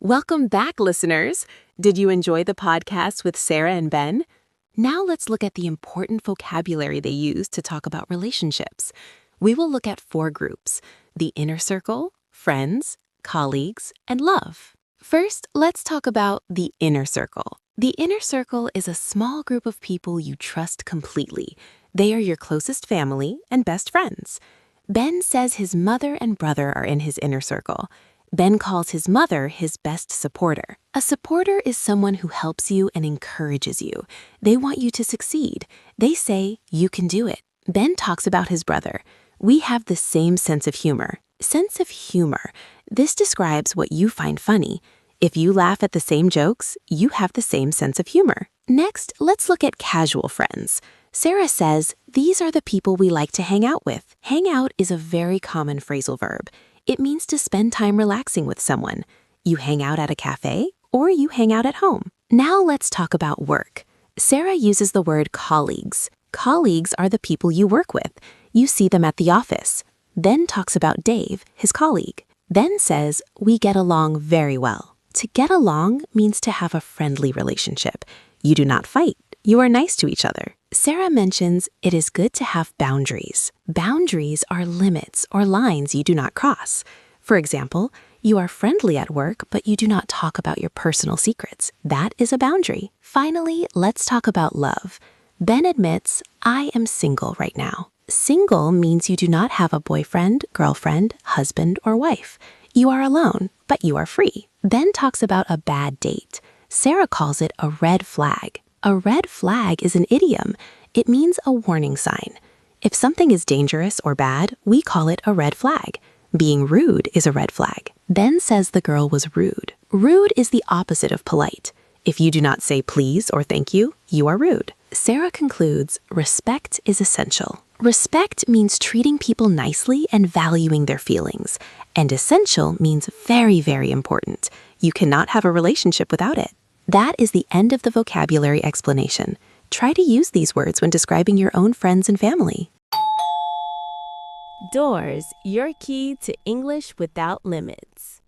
Welcome back, listeners. Did you enjoy the podcast with Sarah and Ben? Now let's look at the important vocabulary they use to talk about relationships. We will look at 4 groups: the inner circle, friends, colleagues, and love. First, let's talk about the inner circle. The inner circle is a small group of people you trust completely. They are your closest family and best friends. Ben says his mother and brother are in his inner circle. Ben calls his mother his best supporter. A supporter is someone who helps you and encourages you. They want you to succeed. They say, you can do it. Ben talks about his brother. We have the same sense of humor. Sense of humor. This describes what you find funny. If you laugh at the same jokes, you have the same sense of humor. Next, let's look at casual friends. Sarah says, these are the people we like to hang out with. Hang out is a very common phrasal verb. It means to spend time relaxing with someone. You hang out at a cafe or you hang out at home. Now let's talk about work. Sarah uses the word colleagues. Colleagues are the people you work with. You see them at the office. Then talks about Dave, his colleague. Then says, we get along very well. To get along means to have a friendly relationship. You do not fight. You are nice to each other. Sarah mentions it is good to have boundaries. Boundaries are limits or lines you do not cross. For example, you are friendly at work, but you do not talk about your personal secrets. That is a boundary. Finally, let's talk about love. Ben admits, I am single right now. Single means you do not have a boyfriend, girlfriend, husband, or wife. You are alone, but you are free. Ben talks about a bad date. Sarah calls it a red flag. A red flag is an idiom. It means a warning sign. If something is dangerous or bad, we call it a red flag. Being rude is a red flag. Ben says the girl was rude. Rude is the opposite of polite. If you do not say please or thank you, you are rude. Sarah concludes, respect is essential. Respect means treating people nicely and valuing their feelings. And essential means very, very important. You cannot have a relationship without it. That is the end of the vocabulary explanation. Try to use these words when describing your own friends and family. Doors, your key to English without limits.